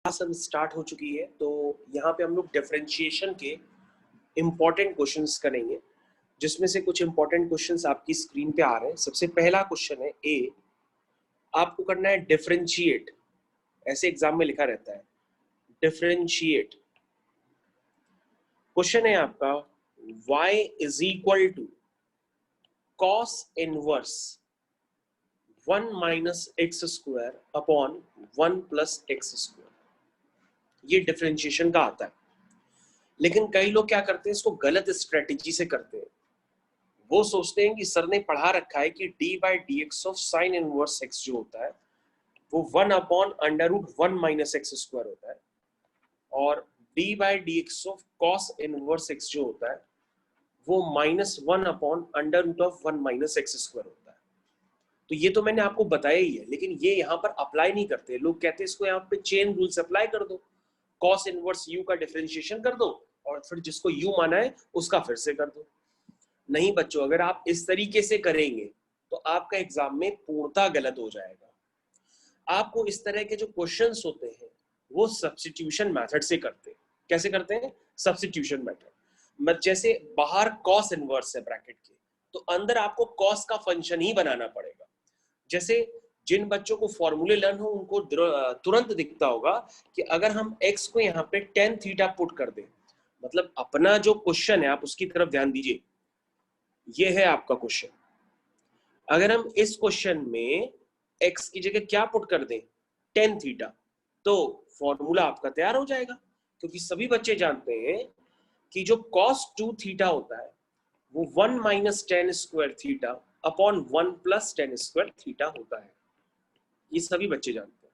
Class अब start हो चुकी है, तो यहाँ पे हम लोग डिफरेंशिएशन के इम्पोर्टेंट क्वेश्चंस करेंगे, जिसमें से कुछ इम्पोर्टेंट क्वेश्चंस आपकी स्क्रीन पे आ रहे हैं। सबसे पहला क्वेश्चन है ए, आपको करना है डिफरेंशिएट। ऐसे एग्जाम में लिखा रहता है डिफरेंशिएट। क्वेश्चन है आपका y is equal to cos inverse 1 minus x square upon 1 plus x square. ये डिफरेंशिएशन का आता है, लेकिन कई लोग क्या करते हैं, इसको गलत स्ट्रेटेजी से करते हैं। वो सोचते हैं कि सर ने पढ़ा रखा है कि d by D x of sine inverse x जो होता है वो 1 upon under root 1 minus x square होता है, और d by D x of cos inverse x जो होता है वो minus 1 upon under root of 1 minus x square होता है। तो ये तो मैंने आपको बताया ही है, लेकिन ये यहाँ पर अप्लाई नहीं करते। लोग कहते हैं इसको यहाँ पे चेन रूल्स अप्लाई कर दो, कॉस इनवर्स यू का डिफरेंशिएशन कर दो और फिर जिसको यू माना है उसका फिर से कर दो। नहीं बच्चों, अगर आप इस तरीके से करेंगे तो आपका एग्जाम में पूर्णतः गलत हो जाएगा। आपको इस तरह के जो क्वेश्चंस होते हैं वो सब्स्टिट्यूशन मेथड से करते हैं। कैसे करते हैं? Substitution method. जैसे बाहर कॉस इनवर्स है ब्रैकेट के, तो अंदर आपको कॉस का फंक्शन ही बनाना पड़ेगा। जैसे जिन बच्चों को फॉर्मूले लर्न हो उनको तुरंत दिखता होगा कि अगर हम x को यहाँ पे tan थीटा पुट कर दें, मतलब अपना जो क्वेश्चन है आप उसकी तरफ ध्यान दीजिए। ये है आपका क्वेश्चन। अगर हम इस क्वेश्चन में x की जगह क्या पुट कर दें, tan थीटा, तो फॉर्मूला आपका तैयार हो जाएगा। क्योंकि सभी बच्चे जानते हैं कि जो cos 2 थीटा होता है वो 1 minus tan square theta upon 1 plus tan square theta होता है। ये सभी बच्चे जानते हैं।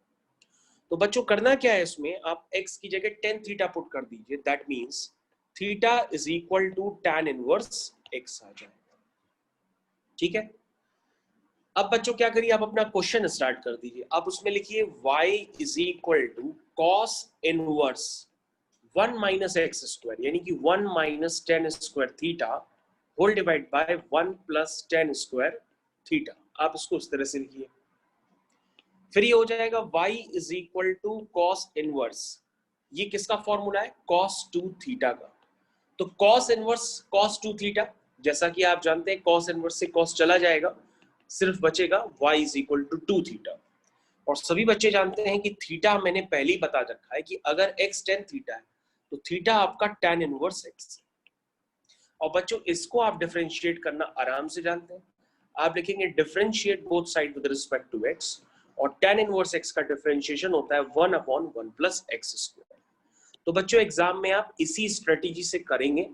तो बच्चों करना क्या है, इसमें आप x की जगह tan थीटा पुट कर दीजिए। That means theta is equal to tan inverse x आ जाएगा। ठीक है। अब बच्चों क्या करिए, आप अपना क्वेश्चन स्टार्ट कर दीजिए। आप उसमें लिखिए y is equal to cos inverse 1 minus x square, यानी कि 1 minus tan square theta whole divide by 1 plus tan square theta. आप इसको उस तरह से लिखिए। फिर ये हो जाएगा y is equal to cos inverse, ये किसका फॉर्मूला है? cos 2 थीटा का। तो cos इनवर्स cos 2 थीटा, जैसा कि आप जानते हैं cos इनवर्स से cos चला जाएगा, सिर्फ बचेगा y is equal to 2 theta. और सभी बच्चे जानते हैं कि थीटा मैंने पहले ही बता रखा है कि अगर x tan थीटा है तो थीटा आपका tan इनवर्स x। और बच्चों इसको आप डिफरेंशिएट करना आराम से जानते हैं। आप लिखेंगे differentiate both side with respect to x, और tan इनवर्स x का डिफरेंशिएशन होता है 1 अपॉन 1 प्लस एक्स स्क्वायर। तो बच्चों एग्जाम में आप इसी स्ट्रेटेजी से करेंगे,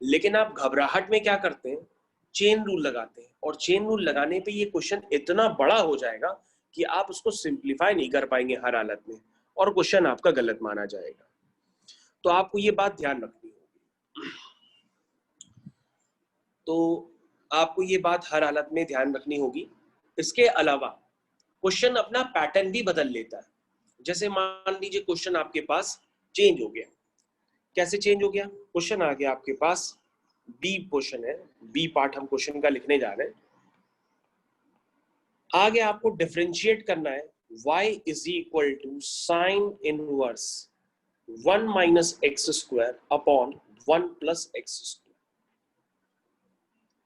लेकिन आप घबराहट में क्या करते हैं, चेन रूल लगाते हैं। और चेन रूल लगाने पे ये क्वेश्चन इतना बड़ा हो जाएगा कि आप उसको सिंप्लीफाई नहीं कर पाएंगे हर हालत में, और क्वेश्चन आपका गलत माना जाएगा। तो आपको ये बात ध्यान रखनी होगी। तो आपको ये बात हर हालत में ध्यान रखनी होगी। इसके अलावा क्वेश्चन अपना पैटर्न भी बदल लेता है। जैसे मान लीजिए क्वेश्चन आपके पास चेंज हो गया। कैसे चेंज हो गया? क्वेश्चन आ गया आपके पास, बी क्वेश्चन है, बी पार्ट हम क्वेश्चन का लिखने जा रहे हैं। आगे आपको डिफरेंशिएट करना है y is equal to sine inverse 1 minus x square upon 1 plus x square.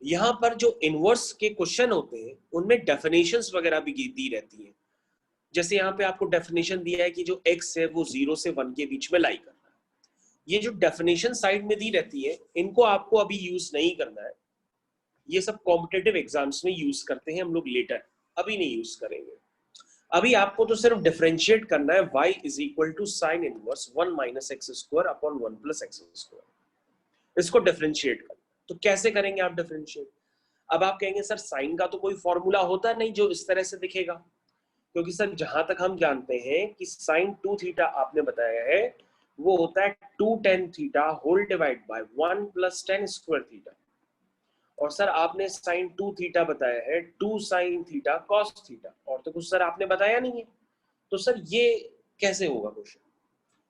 यहां पर जो इनवर्स के क्वेश्चन होते हैं उनमें डेफिनेशंस वगैरह भी दी रहती हैं। जैसे यहाँ पे आपको डेफिनेशन दिया है कि जो x है वो 0 से 1 के बीच में लाई करना है। ये जो डेफिनेशन साइड में दी रहती है इनको आपको अभी यूज नहीं करना है। ये सब कॉम्पिटिटिव एग्जाम्स में यूज करते हैं हम लोग लेटर, अभी नहीं यूज करेंगे। अभी आपको तो सिर्फ डिफरेंशिएट करना है y is equal to sine inverse 1 minus x square upon 1 plus x square. इसको डिफरेंशिएट करना। तो कैसे करेंगे आप डिफरेंशिएट? अब आप कहेंगे सर साइन का तो कोई फॉर्मूला होता नहीं जो इस तरह से दिखेगा, क्योंकि सर जहां तक हम जानते हैं कि साइन 2 थीटा आपने बताया है वो होता है 2 tan theta whole divide by 1 plus tan square theta. और सर आपने साइन 2 थीटा बताया है 2 साइन थीटा कॉस थीटा, और तो कुछ सर आपने बताया नहीं है। तो सर ये कैसे होगा क्वेश्चन?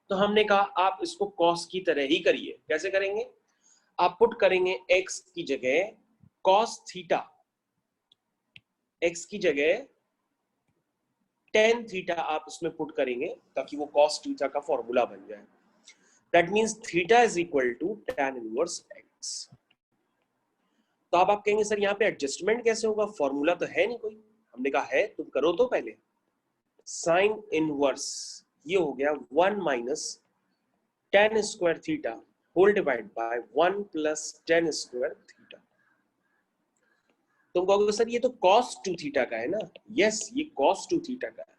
तो हमने कहा आप इसको कॉस की तरह ही करिए। कैसे करेंगे? आप पुट करेंगे x की जगह कॉस थीटा, x की जगह tan थीटा आप इसमें पुट करेंगे ताकि वो cos थीटा का फॉर्मूला बन जाए। That means theta is equal to tan inverse x। तो अब आप कहेंगे सर यहाँ पे एडजस्टमेंट कैसे होगा, फॉर्मूला तो है नहीं कोई। हमने कहा है, तुम करो तो पहले। साइन इनवर्स ये हो गया 1 minus tan square theta whole divide by 1 plus tan square theta. तुम कहोगे सर ये तो cos 2 थीटा का है ना। यस, ये cos 2 थीटा का है।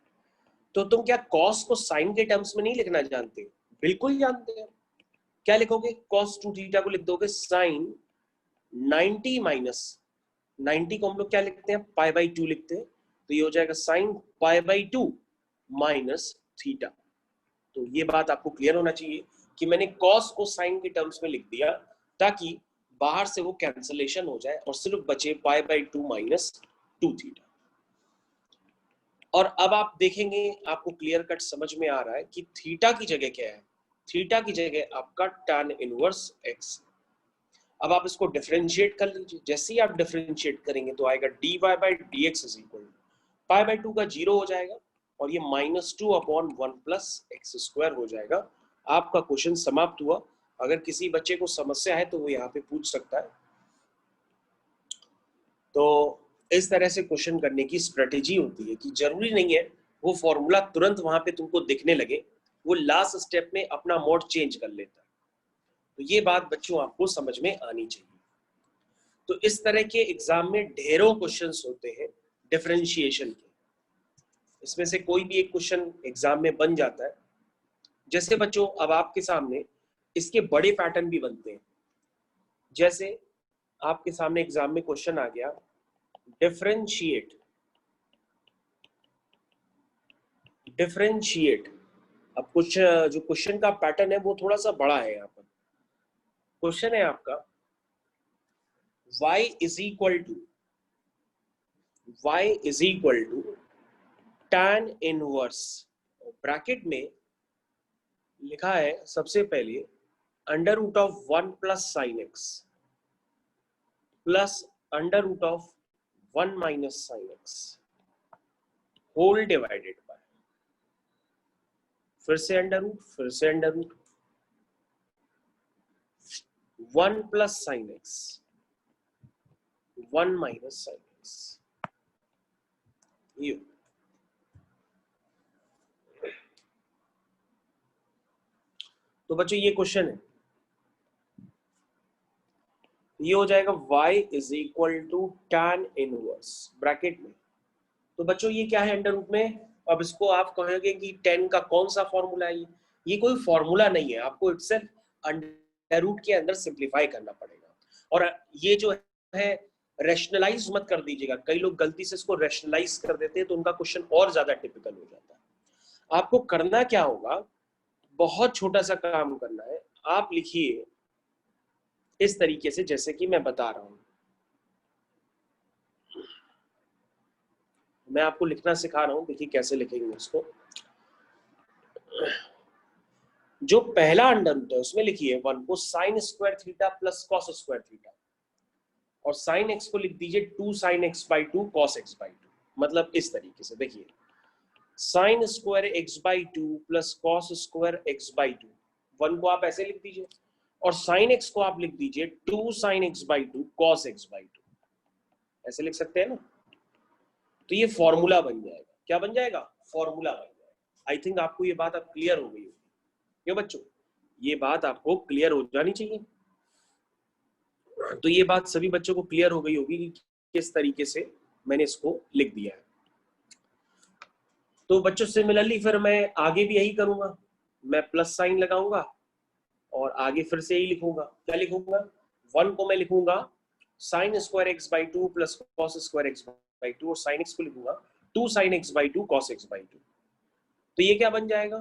तो तुम क्या cos को sin के टर्म्स में नहीं लिखना जानते? बिल्कुल जानते हैं। क्या लिखोगे? cos 2 थीटा को लिख दोगे sin 90 माइनस 90 को हम लोग क्या लिखते हैं? पाई बाई 2 लिखते हैं। तो ये हो जाएगा sin pi by 2 minus theta. तो ये बात आपको क्लियर होना चाहिए कि मैंने cos को sin के टर्म्स में लिख दिया ताकि बाहर से वो कैंसलेशन हो जाए और सिर्फ बचे पाई बाई 2 माइनस 2 थीटा। और अब आप देखेंगे आपको क्लियर कट समझ में आ रहा है कि थीटा की जगह क्या है। थीटा की जगह आपका tan इनवर्स x। अब आप इसको डिफरेंशिएट कर लीजिए। जैसे ही आप डिफरेंशिएट करेंगे तो आएगा dy by dx is equal pi by 2 का 0 हो जाएगा और ये -2 अपॉन 1 प्लस एक्स स्क्वायर हो जाएगा। आपका क्वेश्चन समाप्त हुआ। अगर किसी बच्चे को समस्या है तो वो यहाँ पे पूछ सकता है। तो इस तरह से क्वेश्चन करने की स्ट्रेटेजी होती है कि जरूरी नहीं है वो फॉर्मूला तुरंत वहां पे तुमको दिखने लगे, वो लास्ट स्टेप में अपना मोड चेंज कर लेता है। तो ये बात बच्चों आपको समझ में आनी चाहिए। तो इस तरह के एग्जाम में ढेरों क्वेश्चंस होते हैं डिफरेंशिएशन के। इसमें से कोई भी एक क्वेश्चन एग्जाम में बन जाता है। जैसे बच्चों अब आपके सामने इसके बड़े पैटर्न भी बनते हैं। जैसे आपके सामने एग्जाम में क्वेश्चन आ गया डिफरेंशिएट। अब कुछ जो क्वेश्चन का पैटर्न है वो थोड़ा सा बड़ा है। यहाँ पर क्वेश्चन है आपका y is equal to tan inverse, bracket में लिखा है सबसे पहले under root of 1 plus sine x plus under root of 1 minus sine x whole divided by, फिर से under root 1 plus sine x 1 minus sine x. ये तो बच्चों ये क्वेश्चन है, ये हो जाएगा y is equal to tan inverse bracket में। तो बच्चों ये क्या है अंडर रूट में। अब इसको आप कहोगे कि tan का कौन सा फॉर्मूला है। ये कोई फॉर्मूला नहीं है, आपको इटसेल्फ अंडर रूट के अंदर सिंप्लीफाई करना पड़ेगा। और ये जो है रैशनलाइज मत कर दीजिएगा। कई लोग गलती से इसको रैशनलाइज कर देते हैं तो उनका क्वेश्चन और ज्यादा टिपिकल हो जाता है। आपको करना क्या होगा, बहुत छोटा सा काम करना है। आप लिखिए इस तरीके से जैसे कि मैं बता रहा हूं। मैं आपको लिखना सिखा रहा हूं, देखिए कैसे लिखेंगे इसको। जो पहला अंडर रूट है उसमें लिखिए 1 को sine square theta plus cos square theta, और साइन एक्स को लिख दीजिए 2 sine x by 2 cos x by 2। मतलब इस तरीके से देखिए sine square x by 2 plus cos square x by 2, 1 को आप ऐसे लिख दीजिए और साइन एक्स को आप लिख दीजिए 2 sine x by 2 cos x by 2। ऐसे लिख सकते हैं ना। तो ये फॉर्मूला बन जाएगा। क्या बन जाएगा? फॉर्मूला बन जाएगा। आई थिंक आपको ये बात अब क्लियर हो गई होगी। क्यों बच्चों, ये बात आपको क्लियर हो जानी चाहिए। तो ये बात सभी बच्चों को क्लियर हो गई होगी कि किस तरीके से मैंने इसको लिख दिया है। तो बच्चों सिमिलरली फिर मैं आगे भी यही करूंगा, मैं प्लस साइन लगाऊंगा और आगे फिर से यही लिखूंगा। क्या लिखूंगा? 1 को मैं लिखूंगा sine square x by 2 plus cos square x by 2 और साइन एक्स को लिखूंगा 2 sine x by 2 cos x by 2। तो ये क्या बन जाएगा?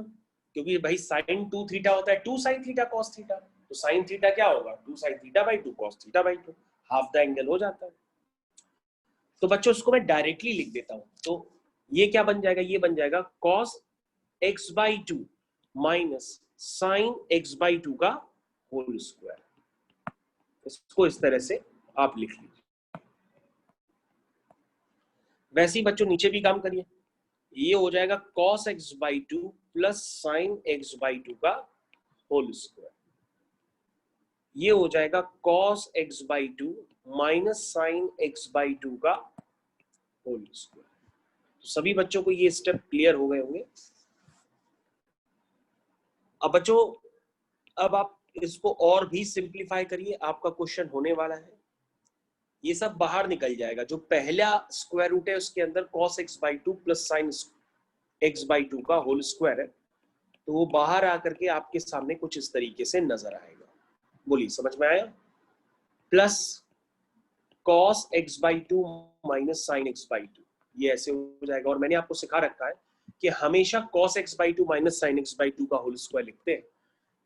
क्योंकि भाई साइन 2 थीटा होता है 2 साइन थीटा कॉस थीटा, तो साइन थीटा क्या होगा? 2 sine theta by 2 cos theta by 2, half the angle हो जाता है। तो बच्चों इसको मैं डायरेक्टली लिख देता हूं। तो ये क्या बन जाएगा? ये बन जाएगा cos x by 2 minus sine x by 2 का होल स्क्वायर। इसको इस तरह से आप लिख लीजिए। वैसे ही बच्चों नीचे भी काम करिए। ये हो जाएगा cos x by two plus sine x by two का होल स्क्वायर। ये हो जाएगा cos x by two minus sine x by two का होल स्क्वायर। तो सभी बच्चों को ये स्टेप क्लियर हो गए होंगे। अब बच्चों, अब आप इसको और भी सिंप्लीफाई करिए, आपका क्वेश्चन होने वाला है। ये सब बाहर निकल जाएगा। जो पहला स्क्वायर रूट है उसके अंदर cos x by two plus sine x by two का होल स्क्वायर है, तो वो बाहर आकर के आपके सामने कुछ इस तरीके से नजर आएगा। बोलिए, समझ में आया? Plus cos x by two minus sine x by two, ये ऐसे हो जाएगा। और मैंने आपको सिखा रखा है कि हमेशा cos x by two minus sine x by two का होल स्क्वायर लिखते हैं,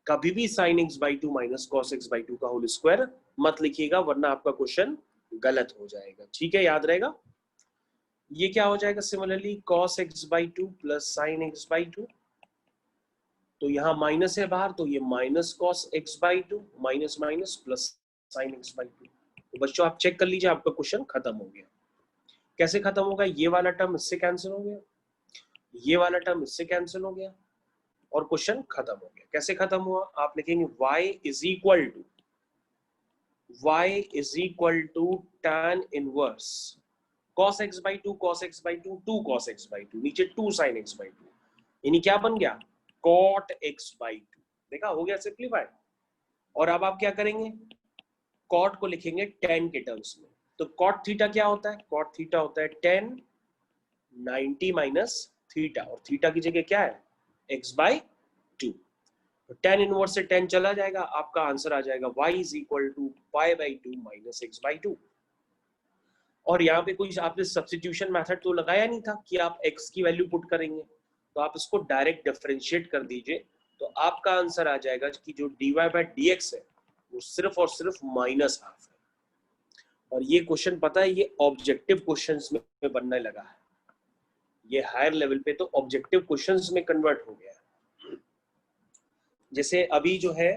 कभी भी sin x by two minus cos x by two का होल स्क्वायर मत लिखिएगा, वरना आपका क्वेश्चन गलत हो जाएगा। ठीक है, याद रहेगा। ये क्या हो जाएगा? Similarly cos x by two plus sine x by to, तो यहाँ माइनस है बाहर, तो ये minus cos x by two minus minus plus sine x by to. तो बच्चों आप चेक कर लीजिए, आपका क्वेश्चन खत्म हो गया। कैसे खत्म होगा? ये वाला टर्म इससे कैंसिल हो गया, ये वाला टर्म इससे कैंसिल हो गया, और क्वेश्चन खत्म हो गया। कैसे खत्म हुआ? आप लिखेंगे y is equal to tan inverse cos x by two cos x by two 2 cos x by two, नीचे 2 sin x बाई टू, यानी क्या बन गया? cot x by to. देखा, हो गया सिंप्लीफाई। और अब आप क्या करेंगे? cot को लिखेंगे tan के टर्म्स में। तो cot थीटा क्या होता है? cot थीटा होता है tan 90 माइनस थीटा, और थीटा की जगह क्या है? x by two. tan inverse से tan चला जाएगा, आपका आंसर आ जाएगा y is equal to pi by two minus x by two. और यहाँ पे कोई आपने सब्स्टिट्यूशन मेथड तो लगाया नहीं था कि आप x की वैल्यू पुट करेंगे, तो आप इसको डायरेक्ट डिफरेंशिएट कर दीजिए, तो आपका आंसर आ जाएगा कि जो dy बाई dx है वो सिर्फ और सिर्फ माइनस हाफ है। और ये क्वेश्चन पता है, ये ऑब्जेक्टिव क्वेश्चंस में बनने लगा है, ये हायर लेवल पे तो ऑब्जेक्टिव क्वेश्चंस में कन्वर्ट हो गया है। जैसे अभी जो है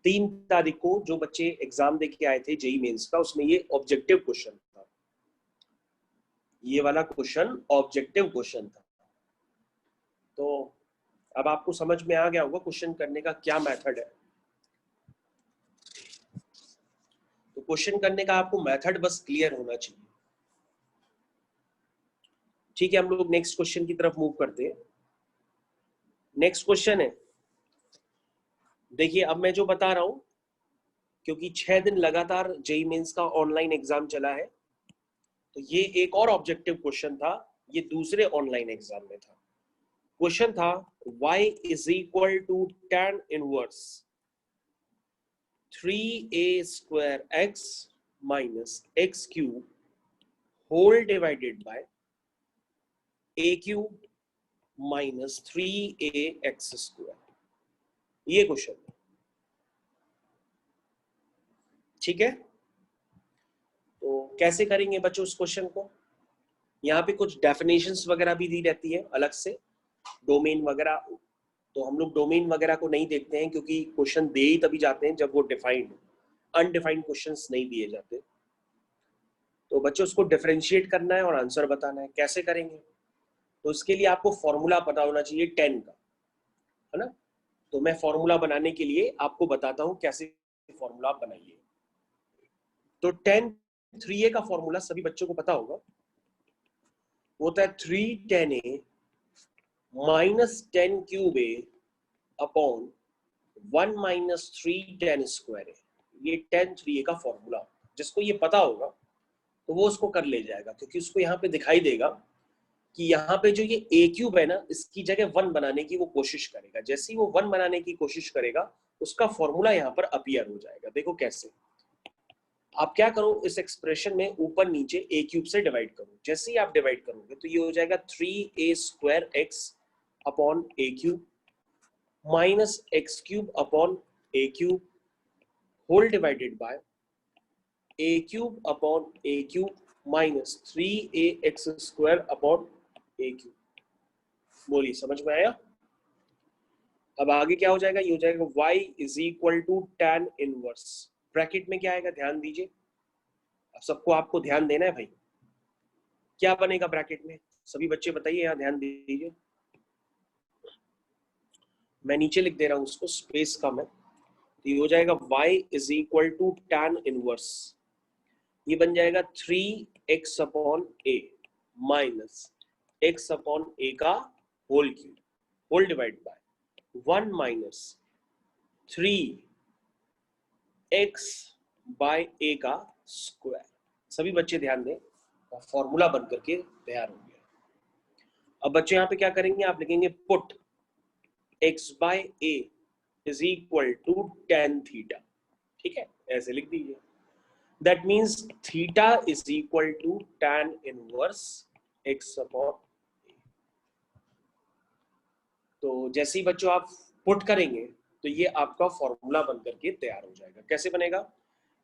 3 तारीख को जो बच्चे एग्जाम दे के आए थे जेई मेंस का, उसमें ये ऑब्जेक्टिव क्वेश्चन था, ये वाला क्वेश्चन ऑब्जेक्टिव क्वेश्चन था। तो अब आपको समझ में आ गया होगा क्वेश्चन करने का क्या मेथड है। तो क्वेश्चन करने का आपको मेथड बस क्लियर होना चाहिए। ठीक है, हम लोग नेक्स्ट क्वेश्चन की तरफ मूव करते हैं। नेक्स्ट क्वेश्चन है, देखिए अब मैं जो बता रहा हूं, क्योंकि 6 दिन लगातार जेई मेंस का ऑनलाइन एग्जाम चला है, तो ये एक और ऑब्जेक्टिव क्वेश्चन था, ये दूसरे ऑनलाइन एग्जाम में था। क्वेश्चन था y is equal to tan inverse 3a square x minus x cube whole divided by a cube minus 3ax square. ये क्वेश्चन, ठीक है। तो कैसे करेंगे बच्चों उस क्वेश्चन को? यहाँ पे कुछ डेफिनेशंस वगैरह भी दी रहती है अलग से, डोमेन वगैरह। तो हम लोग डोमेन वगैरह को नहीं देखते हैं, क्योंकि क्वेश्चन दे ही तभी जाते हैं जब वो डिफाइंड हो, अनडिफाइंड क्वेश्चंस नहीं दिए जाते। तो बच्चों उसको डिफरेंशिएट करना है और आंसर बताना है। कैसे करेंगे? तो इसके लिए आपको फॉर्मूला पता होना चाहिए 10 का, है ना। तो मैं फॉर्मूला बनाने के लिए आपको बताता हूँ कैसे फॉर्मूला आप बनाइए। तो 10 3a का फॉर्मूला सभी बच्चों को पता होगा, वो होता है 3 10a minus 10 cube a upon 1 minus 3 10 square है। ये 10 3a का फॉर्मूला, जिसको ये पता होगा तो वो उसको कर ले जाएगा, क्योंकि उसको यहाँ पे दिखाई देगा कि यहाँ पे जो ये a क्यूब है ना, इसकी जगह 1 बनाने की वो कोशिश करेगा। जैसे ही वो 1 बनाने की कोशिश करेगा, उसका फॉर्मूला यहाँ पर अपीयर हो जाएगा। देखो कैसे, आप क्या करो, इस एक्सप्रेशन में ऊपर नीचे a क्यूब से डिवाइड करो। जैसे ही आप डिवाइड करोगे तो ये हो जाएगा 3a square x upon a cube minus x cube upon a cube whole divided by a cube upon a cube minus 3ax square upon a cube. बोलिए, समझ में आया? अब आगे क्या हो जाएगा? ये हो जाएगा y is equal to tan inverse, bracket में क्या आएगा ध्यान दीजिए। अब सबको आपको ध्यान देना है भाई, क्या बनेगा ब्रैकेट में? सभी बच्चे बताइए, यहाँ ध्यान दीजिए, मैं नीचे लिख दे रहा हूं उसको, स्पेस कम है, तो ये हो जाएगा y is equal to tan inverse, ये बन जाएगा 3x upon a minus x upon a का whole cube whole divide by 1 minus 3x by a का स्क्वायर। सभी बच्चे ध्यान दें, फॉर्मूला बन करके तैयार हो गया। अब बच्चे यहाँ पे क्या करेंगे, आप लिखेंगे put x by a is equal to tan theta, ठीक है, ऐसे लिख दीजिए। That means theta is equal to tan inverse x upon. तो जैसे ही बच्चों आप पुट करेंगे तो ये आपका फॉर्मूला बन करके तैयार हो जाएगा। कैसे बनेगा,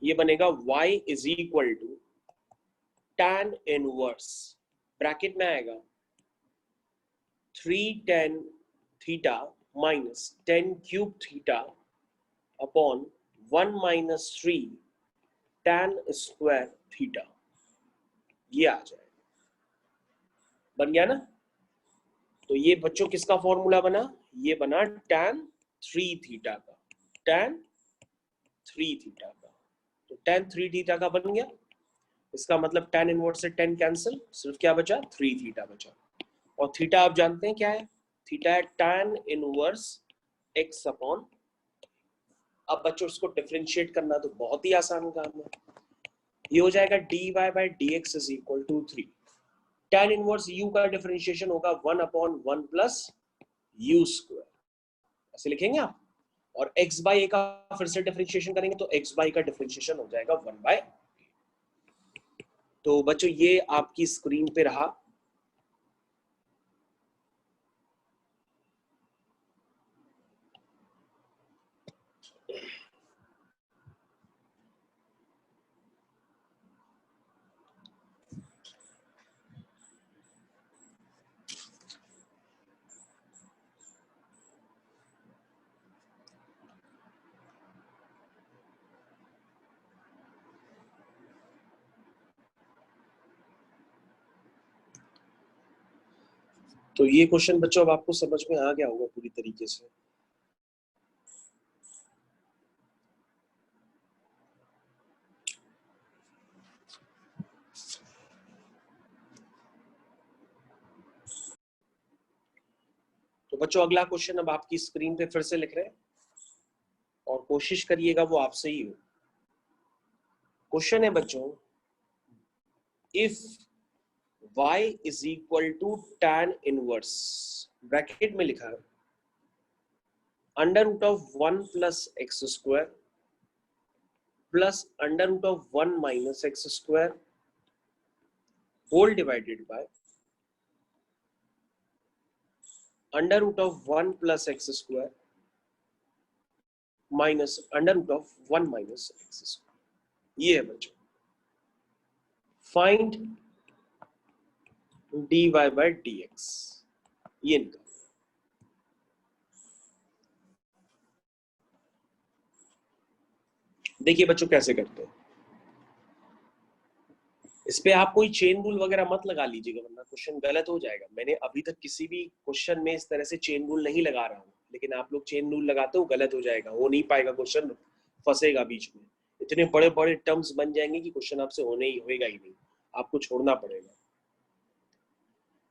ये बनेगा y is equal to tan inverse, bracket में आएगा 3 tan theta minus 10 cube theta upon 1 minus 3 tan square theta, ये आ जाएगा। बन गया ना। तो ये बच्चों किसका फॉर्मूला बना, ये बना tan 3 थीटा का, tan 3 थीटा का। तो tan 3 थीटा का बन गया, इसका मतलब tan इनवर्स से tan कैंसिल, सिर्फ क्या बचा, 3 थीटा बचा। और थीटा आप जानते हैं क्या है, थीटा है tan इनवर्स x अपॉन। अब बच्चों इसको डिफरेंशिएट करना तो बहुत ही आसान काम है, ये हो जाएगा dy by dx is equal to 3। tan inverse u का डिफरेंशिएशन होगा 1 अपॉन 1 प्लस u स्क्वायर, ऐसे लिखेंगे आप। और x बाई a का फिर से डिफरेंशिएशन करेंगे तो x बाई का डिफरेंशिएशन हो जाएगा 1 बाई। तो बच्चों ये आपकी स्क्रीन पे रहा। तो ये क्वेश्चन बच्चों अब आपको समझ में आ गया होगा पूरी तरीके से। तो बच्चों अगला क्वेश्चन अब आपकी स्क्रीन पे फिर से लिख रहे हैं और कोशिश करिएगा वो आपसे ही हो। क्वेश्चन है बच्चों, if y is equal to tan inverse, bracket में लिखा है under root of 1 plus x square plus under root of 1 minus x square whole divided by under root of 1 plus x square minus under root of 1 minus x square. ये है बच्चों, find dy by dx, ये निकाल। देखिए बच्चों कैसे करते हैं, इस पे आप कोई चेन रूल वगैरह मत लगा लीजिएगा वरना क्वेश्चन गलत हो जाएगा। मैंने अभी तक किसी भी क्वेश्चन में इस तरह से चेन रूल नहीं लगा रहा हूँ, लेकिन आप लोग चेन रूल लगाते हो गलत हो जाएगा, हो नहीं पाएगा, क्वेश्चन फंसेगा बीच में, इतने बड़े बड़े टर्म्स बन जाएंगे कि क्वेश्चन आपसे होने ही होएगा ही नहीं, आपको छोड़ना पड़ेगा।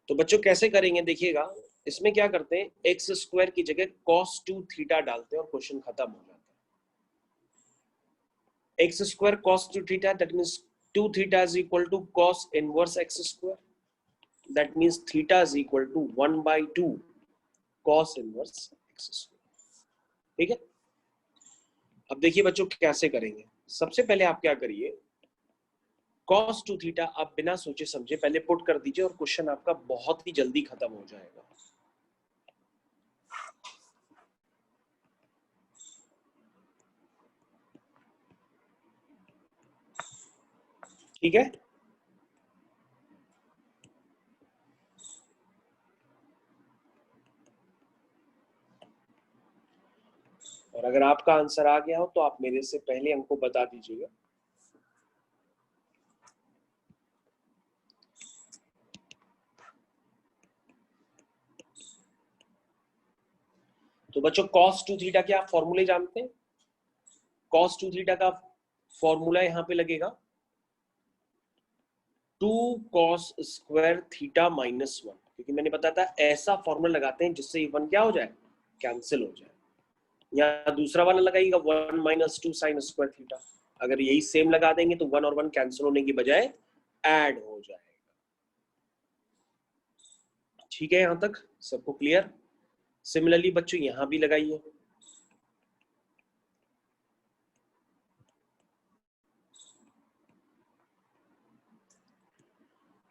तो बच्चों कैसे करेंगे देखिएगा, इसमें क्या करते हैं, एक्स स्क्वायर की जगह cos 2 थीटा डालते हैं और क्वेश्चन खत्म हो जाता है। X square cos 2 theta, that means 2 theta is equal to cos inverse x square, that means theta is equal to 1 by 2 cos inverse x square। ठीक है, अब देखिए बच्चों कैसे करेंगे। सबसे पहले आप क्या करिए, cos 2 थीटा आप बिना सोचे समझे पहले पुट कर दीजिए और क्वेश्चन आपका बहुत ही जल्दी खत्म हो जाएगा। ठीक है, और अगर आपका आंसर आ गया हो तो आप मेरे से पहले हमको बता दीजिएगा। तो बच्चों cos 2 थीटा के आप फॉर्मूले जानते हैं? cos 2 थीटा का फॉर्मूला यहां पे लगेगा 2 cos स्क्वायर थीटा माइनस 1, क्योंकि मैंने बताया था ऐसा फॉर्मूला लगाते हैं जिससे ये 1 क्या हो जाए, कैंसिल हो जाए। या दूसरा वाला लगाइएगा 1 माइनस 2 साइन स्क्वायर थीटा। अगर यही सेम लगा देंगे तो 1 और 1 कैंसिल होने की बजाय ऐड हो जाएगा। ठीक है, यहां तक सबको क्लियर? सिमिलरली बच्चों यहां भी लगाइए।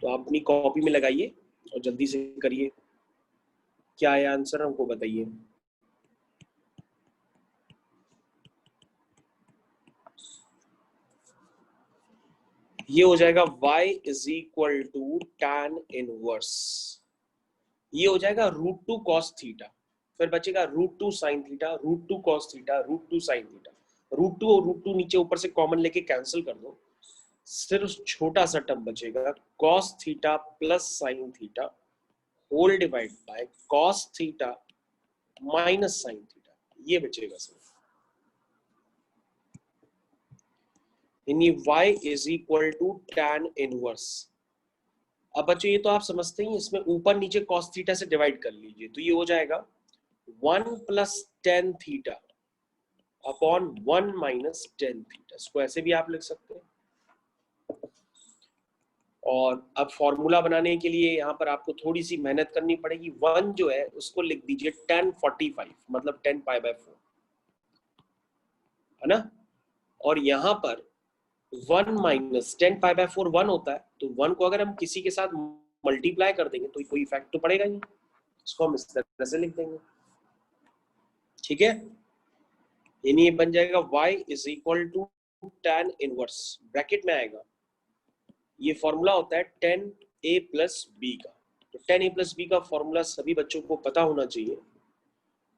तो आप अपनी कॉपी में लगाइए और जल्दी से करिए। क्या है आंसर हमको बताइए। ये हो जाएगा y is equal to tan inverse, ये हो जाएगा √2 cos थीटा, फिर बचेगा √2 sin theta, √2 cos theta, √2 sin theta. √2 और √2 नीचे ऊपर से कॉमन लेके कैंसिल कर दो, सिर्फ छोटा सा टर्म बचेगा cos theta plus sin theta whole divide by cos theta minus sin theta, ये बचेगा सिर्फ। यानी y is equal to tan inverse. अब बच्चों ये तो आप समझते ही, इसमें ऊपर नीचे cos थीटा से डिवाइड कर लीजिए, तो ये हो जाएगा 1 plus tan theta upon 1 minus tan theta. इसको ऐसे भी आप लिख सकते हैं। और अब फॉर्मूला बनाने के लिए यहाँ पर आपको थोड़ी सी मेहनत करनी पड़ेगी। 1 जो है उसको लिख दीजिए tan 45, मतलब 10 पाई बाय 4, है ना। और यहाँ पर 1 माइनस 10 पाई बाय 4 1 होता है, तो 1 को अगर हम किसी के साथ मल्टीप्लाई कर देंगे तो कोई इफेक्ट तो पड़ेगा नहीं, इसको हम इस तरह से लिख देंगे। ठीक है, यानी ये बन जाएगा y is equal to tan inverse, bracket में आएगा, ये फॉर्मूला होता है tan a प्लस बी का। तो tan a प्लस बी का फॉर्मूला सभी बच्चों को पता होना चाहिए।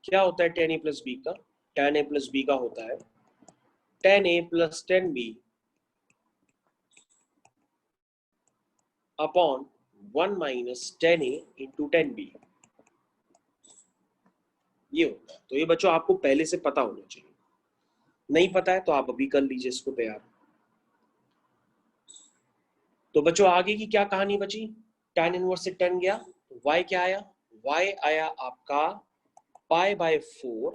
क्या होता है tan a प्लस बी का? tan a प्लस बी का होता है tan a plus tan b upon 1 minus tan a into tan b, ये होता है। तो ये बच्चों आपको पहले से पता होना चाहिए, नहीं पता है तो आप अभी कर लीजिए इसको तैयार। तो बच्चों आगे की क्या कहानी बची? tan इनवर्स से tan गया, y क्या आया? y आया आपका पाई बाय 4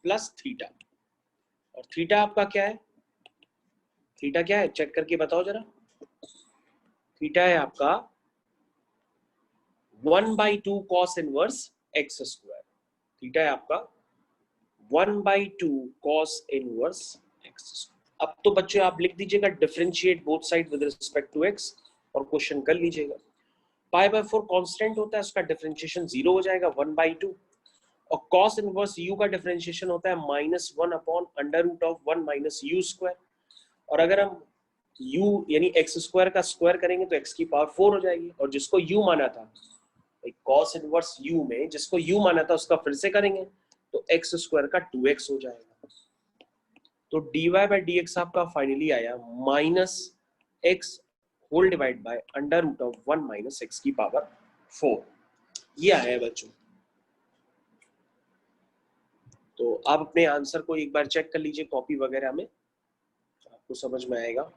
प्लस थीटा, और थीटा आपका क्या है? थीटा क्या है चेक करके बताओ जरा। थीटा है आपका 1/2 cos inverse x square. Theta है आपका 1/2 cos इनवर्स x स्क्वायर। अब तो बच्चों आप लिख दीजिएगा differentiate both side with respect to x और क्वेश्चन कर लीजिएगा। पाई बाय 4 कांस्टेंट होता है, उसका डिफरेंशिएशन 0 हो जाएगा 1/2, और cos इनवर्स u का डिफरेंशिएशन होता है -1 upon under root of 1 minus u square. और अगर हम u यानी x स्क्वायर का स्क्वायर करेंगे तो x की पावर 4 हो जाएगी, और जिसको u माना था cos इनवर्स u में, जिसको u माना था उसका फिर से करेंगे तो x स्क्वायर का 2x हो जाएगा। तो dy बाई dx आपका फाइनली आया -x whole divide by under root of 1 minus x की पावर 4, ये आया है बच्चों। तो आप अपने आंसर को एक बार चेक कर लीजिए कॉपी वगैरह में, आपको समझ में आएगा।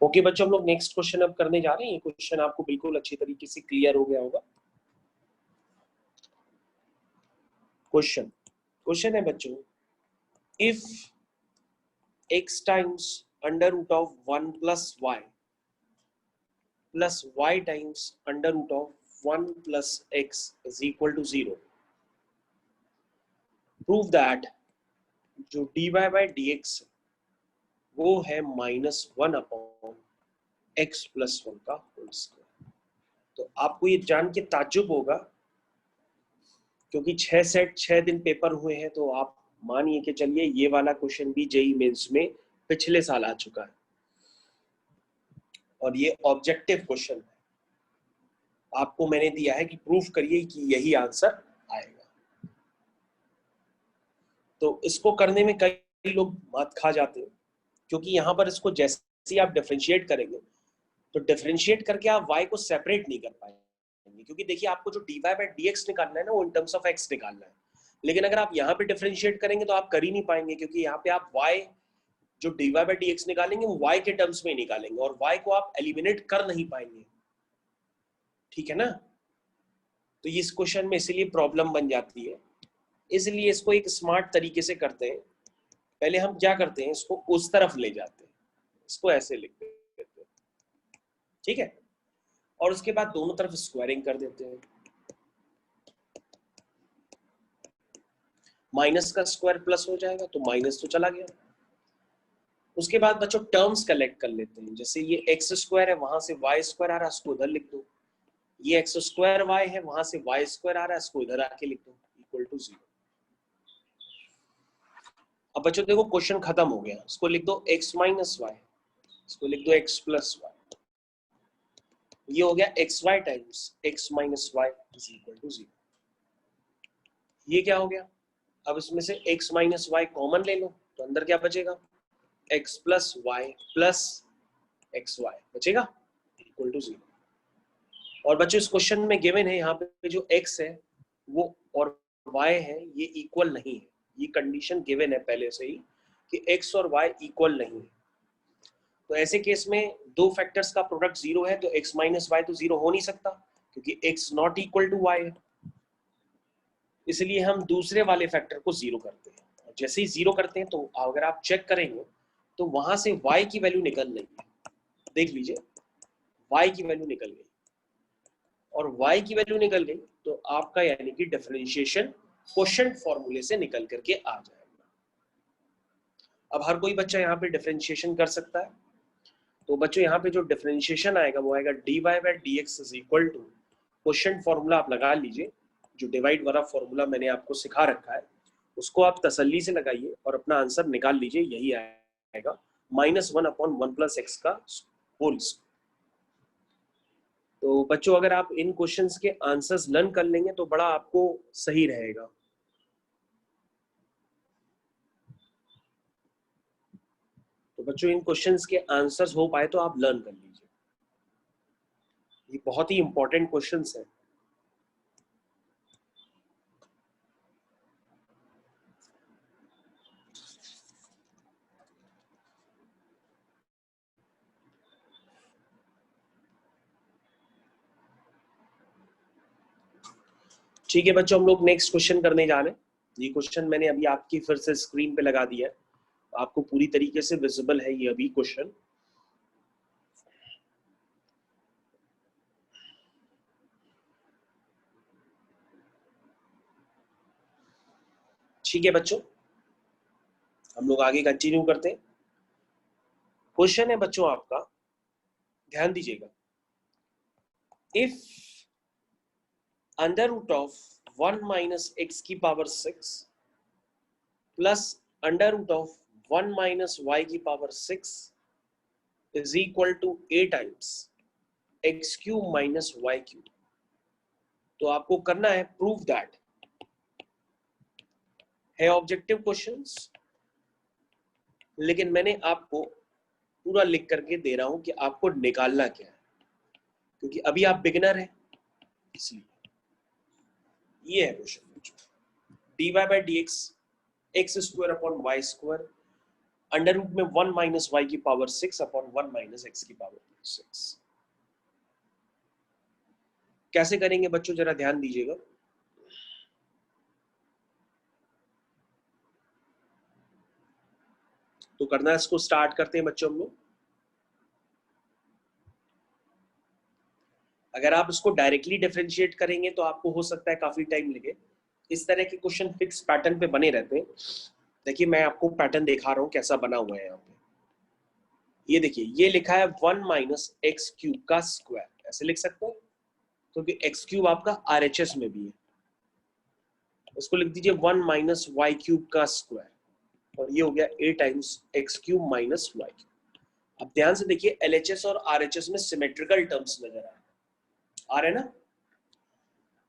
ओके बच्चों, हम लोग नेक्स्ट क्वेश्चन अब करने जा रहे हैं। ये क्वेश्चन आपको बिल्कुल अच्छी तरीके से क्लियर हो गया होगा। क्वेश्चन है बच्चों, if x times under root of 1 plus y times under root of 1 plus x is equal to 0, prove that जो dy बाई dx वो है -1 अपॉन x प्लस 1 का होल स्क्वायर। तो आपको ये जान के ताज्जुब होगा, क्योंकि 6 सेट 6 दिन पेपर हुए हैं, तो आप मानिए कि चलिए ये वाला क्वेश्चन भी जेईई मेंस में पिछले साल आ चुका है, और ये ऑब्जेक्टिव क्वेश्चन है। आपको मैंने दिया है कि प्रूफ करिए कि यही आंसर आएगा। तो इसको करने में कई लोग मात खा जाते हैं, क्योंकि यहाँ पर इसको जैसे ही आप डिफरेंशिएट करेंगे तो डिफरेंशिएट करके आप y को सेपरेट नहीं कर पाएंगे, क्योंकि देखिए आपको जो dy बाय dx निकालना है ना वो इन टर्म्स ऑफ x निकालना है, लेकिन अगर आप यहाँ पे डिफरेंशिएट करेंगे तो आप कर ही नहीं पाएंगे, क्योंकि यहाँ पे आप y जो dy बाय dx निकालेंगे वो y के टर्म्स में निकालेंगे और y को आप एलिमिनेट कर नहीं पाएंगे, ठीक है ना। तो इस क्वेश्चन में इसीलिए प्रॉब्लम बन जाती है, इसलिए इसको एक स्मार्ट तरीके से करते हैं। पहले हम क्या करते हैं, इसको उस तरफ ले जाते हैं, इसको ऐसे लिख देते हैं, ठीक है, और उसके बाद दोनों तरफ स्क्वायरिंग कर देते हैं। माइनस का स्क्वायर प्लस हो जाएगा तो माइनस तो चला गया। उसके बाद बच्चों टर्म्स कलेक्ट कर लेते हैं, जैसे ये एक्स स्क्वायर है, वहां से वाई स्क्वायर आ रहा है, इसको उधर लिख दो। ये एक्स स्क्वायर वाई है, वहां से वाई स्क्वायर आ रहा है, इसको इधर आके लिख दो, इक्वल टू 0। अब बच्चों देखो क्वेश्चन खत्म हो गया, इसको लिख दो x माइनस वाई, इसको लिख दो x प्लस वाई। ये हो गया x y times x minus y is equal to 0। ये क्या हो गया, अब इसमें से x माइनस वाई कॉमन ले लो तो अंदर क्या बचेगा, x plus y plus x y बचेगा इक्वल टू 0। और बच्चों इस क्वेश्चन में गिवन है यहाँ पे जो x है वो और y है ये इक्वल नहीं है, ये कंडीशन गिवन है पहले से ही कि x और y इक्वल नहीं है। तो ऐसे केस में दो फैक्टर्स का प्रोडक्ट 0 है, तो x माइनस वाई तो 0 हो नहीं सकता, क्योंकि x not equal to y है। इसलिए हम दूसरे वाले फैक्टर को 0 करते हैं। जैसे ही 0 करते हैं तो अगर आप चेक करेंगे तो वहां से y की वैल्यू निकल रही है, देख लीजिए y की वैल्यू निकल गई, और y की वैल्यू निकल गई तो आपका यानी कि डिफरेंशिएशन क्वोशिएंट फॉर्मूले से निकल करके आ जाएगा। अब हर कोई बच्चा यहाँ पे डिफरेंशिएशन कर सकता है, तो बच्चों यहाँ पे जो डिफरेंशिएशन आएगा वो आएगा dy by dx is equal to, quotient formula आप लगा लीजिए, जो डिवाइड वाला फॉर्मूला मैंने आपको सिखा रखा है उसको आप तसल्ली से लगाइए और अपना आंसर निकाल लीजिए, यही आएगा -1/1 प्लस एक्स का होल। तो बच्चों अगर आप इन क्वेश्चंस के आंसर्स लर्न कर लेंगे तो बड़ा आपको सही रहेगा। तो बच्चों इन क्वेश्चंस के आंसर्स हो पाए तो आप लर्न कर लीजिए, ये बहुत ही इंपॉर्टेंट क्वेश्चंस है। ठीक है बच्चों, हम लोग नेक्स्ट क्वेश्चन करने जा रहे हैं। ये क्वेश्चन मैंने अभी आपकी फिर से स्क्रीन पे लगा दिया है, आपको पूरी तरीके से विजिबल है ये अभी क्वेश्चन। ठीक है बच्चों, हम लोग आगे कंटिन्यू करते हैं। क्वेश्चन है बच्चों आपका, ध्यान दीजिएगा, if under root of 1 minus x की power 6 plus under root of 1 minus y की power 6 is equal to a times x cube minus y cube, तो आपको करना है प्रूव दैट, है ऑब्जेक्टिव क्वेश्चंस, लेकिन मैंने आपको पूरा लिख करके दे रहा हूं कि आपको निकालना क्या है, क्योंकि अभी आप बिगिनर हैं इसलिए। ये है question, dy by dx x square upon y square under root में 1 माइनस वाई की पावर 6 अपॉन 1 माइनस एक्स की पावर 6। कैसे करेंगे बच्चों जरा ध्यान दीजिएगा। तो करना इसको स्टार्ट करते हैं बच्चों हम लोग। अगर आप इसको डायरेक्टली डिफरेंशिएट करेंगे तो आपको हो सकता है काफी टाइम लगे, इस तरह के क्वेश्चन फिक्स पैटर्न पे बने रहते हैं। देखिए मैं आपको पैटर्न दिखा रहा हूं कैसा बना हुआ है यहाँ पे, ये देखिए ये लिखा है 1 माइनस एक्स क्यूब का स्क्वायर, ऐसे लिख सकते हो क्योंकि एक्स क्यूब आपका आरएचएस में भी है। इसको लिख दीजिए 1 माइनस वाई क्यूब का स्क्वायर, और ये हो गया a times x cube minus y cube. अब ध्यान से देखिए एलएचएस और आरएचएस में सिमेट्रिकल टर्म्स नजर आ रहे हैं ना।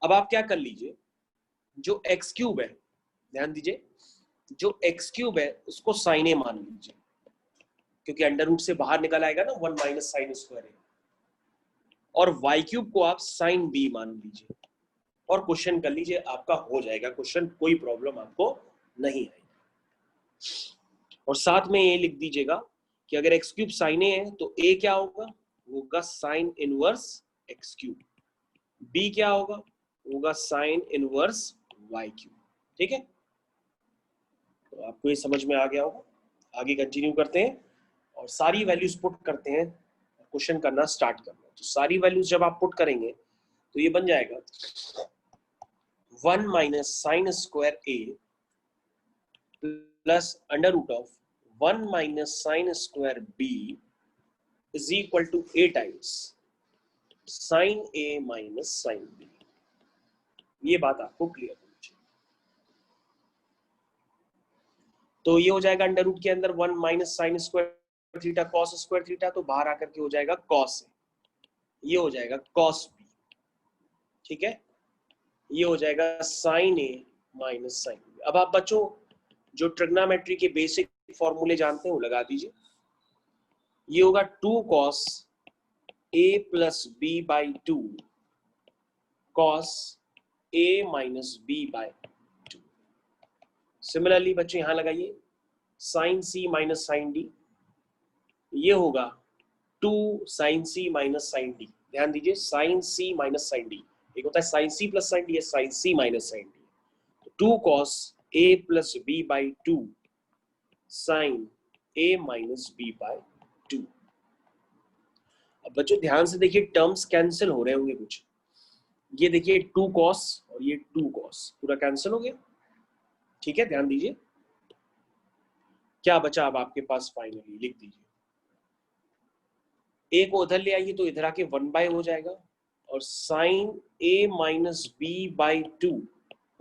अब आप क्या कर लीजिए, जो एक्स क्यूब है, ध्यान दीजिए, जो एक्स क्यूब है उसको साइन ए मान लीजिए, क्योंकि अंडर रूट से बाहर निकल आएगा ना 1 माइनस साइन स्क्वायर ए, और वाई क्यूब को आप साइन बी मान लीजिए और क्वेश्चन कर लीजिए, आपका हो जाएगा क्वेश्चन, कोई प्रॉब्लम आपको नहीं आएगी। और साथ में ये लिख दीजिएगा कि अगर एक्स क्यूब साइन ए है तो ए क्या होगा, होगा sine inverse x cube, B क्या होगा, होगा साइन इनवर्स वाई क्यूब। ठीक है, तो आपको ये समझ में आ गया होगा। आगे कंटिन्यू करते हैं और सारी वैल्यूज पुट करते हैं, क्वेश्चन करना स्टार्ट करना है। तो सारी वैल्यूज जब आप पुट करेंगे तो ये बन जाएगा 1 minus sine square A plus under root of 1 minus sine square B is equal to A times sine A minus sine B. ये बात आपको क्लियर होनी चाहिए। तो ये हो जाएगा अंडर रूट के अंदर 1 minus sine square theta cos square theta, तो बाहर आकर के हो जाएगा कॉस, ये हो जाएगा कॉस बी। ठीक है, ये हो जाएगा sign A minus sine B. अब आप बच्चों जो ट्रिग्नोमेट्री के बेसिक फॉर्मूले जानते हैं वो लगा दीजिए। ये होगा 2 cos A plus B by 2 cos A minus B by 2। Similarly बच्चों यहां लगाइए sine C minus sine D, ये होगा 2 sine C minus sine D. ध्यान दीजिए sine C minus sine D, एक होता है sine C plus sine D, sine C minus sine D. 2 cos A plus B by 2 sine A minus B by 2। अब बच्चों ध्यान से देखिए टर्म्स कैंसिल हो रहे होंगे कुछ, ये देखिए 2 कॉस और ये 2 कॉस पूरा कैंसिल हो गया। ठीक है, ध्यान दीजिए क्या बचा अब आपके पास फाइनली, लिख दीजिए ए को उधर ले आइए तो इधर आके 1 बाय हो जाएगा और sine A minus B by 2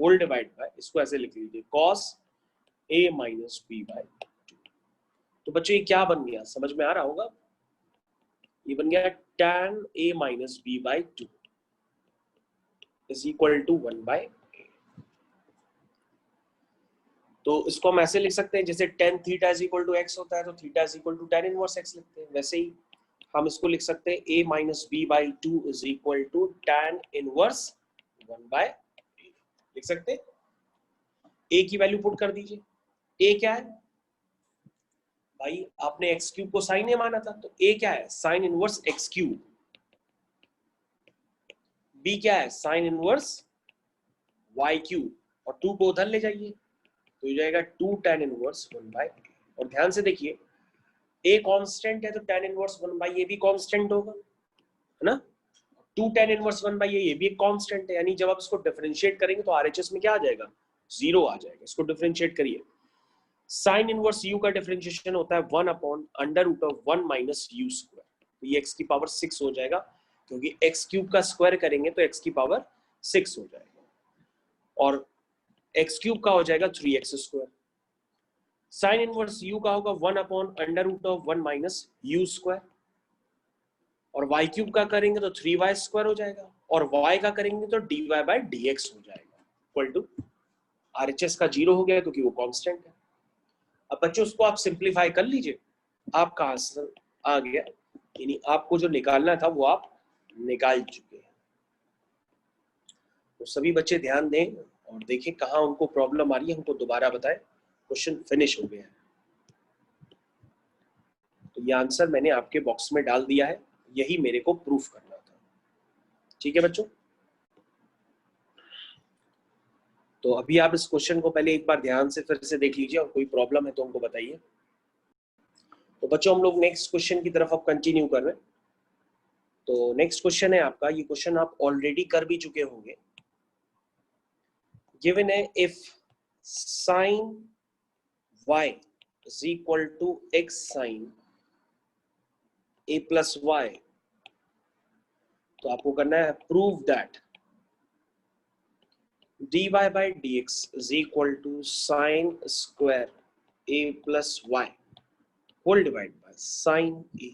whole divide by, इसको ऐसे लिख लीजिए cos A minus B by 2। तो बच्चों ये क्या बन गया, समझ में आ रहा होगा, ये बन गया tan a minus B by 2 is equal to 1 by a। तो इसको हम ऐसे लिख सकते हैं जैसे tan theta is equal to x होता है तो theta is equal to tan inverse x लिखते हैं, वैसे ही हम इसको लिख सकते हैं a minus B by 2 is equal to tan inverse 1 by a लिख सकते हैं। a की वैल्यू पुट कर दीजिए, a क्या है भाई, आपने एक्स क्यूब को साइन ए माना था तो a क्या है sign inverse x cube, b क्या है साइन इनवर्स वाई क्यूब और 2 को उधर ले जाइए तो हो जाएगा 2 tan इनवर्स 1 बाय a। और ध्यान से देखिए a कांस्टेंट है तो tan इनवर्स 1 बाय a भी कांस्टेंट होगा, है ना। 2 tan इनवर्स 1 बाय a ये भी एक कांस्टेंट है, यानी जब आप इसको डिफरेंशिएट करेंगे तो आरएचएस में क्या आ जाएगा, 0 आ जाएगा। इसको डिफरेंशिएट करिए, साइन इनवर्स u का डिफरेंशिएशन होता है 1 upon under root of 1 minus u square, तो ये x की पावर 6 हो जाएगा क्योंकि x क्यूब का स्क्वायर करेंगे तो x की पावर 6 हो जाएगा और x क्यूब का हो जाएगा 3x square. Sign inverse u का होगा 1 upon under root of 1 minus u square और y क्यूब का करेंगे तो 3y स्क्वायर हो जाएगा और y का करेंगे तो dy बाई dx हो जाएगा इक्वल टू, आरएचएस का 0 हो गया क्योंकि वो कांस्टेंट है। अब बच्चों उसको आप सिंप्लीफाई कर लीजिए, आपका आंसर आ गया, यानी आपको जो निकालना था वो आप निकाल चुके हैं। तो सभी बच्चे ध्यान दें और देखें कहाँ उनको प्रॉब्लम आ रही है, हमको दोबारा बताएं। क्वेश्चन फिनिश हो गया है, तो ये आंसर मैंने आपके बॉक्स में डाल दिया है, यही मेरे को प्रूफ करना था। ठीक है बच्चों, तो अभी आप इस क्वेश्चन को पहले एक बार ध्यान से फिर से देख लीजिए और कोई प्रॉब्लम है तो हमको बताइए। तो बच्चों हम लोग नेक्स्ट क्वेश्चन की तरफ अब कंटिन्यू कर रहे हैं। तो नेक्स्ट क्वेश्चन है आपका, ये क्वेश्चन आप ऑलरेडी कर भी चुके होंगे। गिवन है if sine y is equal to x sin a plus y, तो आपको करना है prove that dy by dx is equal to sin square a plus y whole divided by sin a।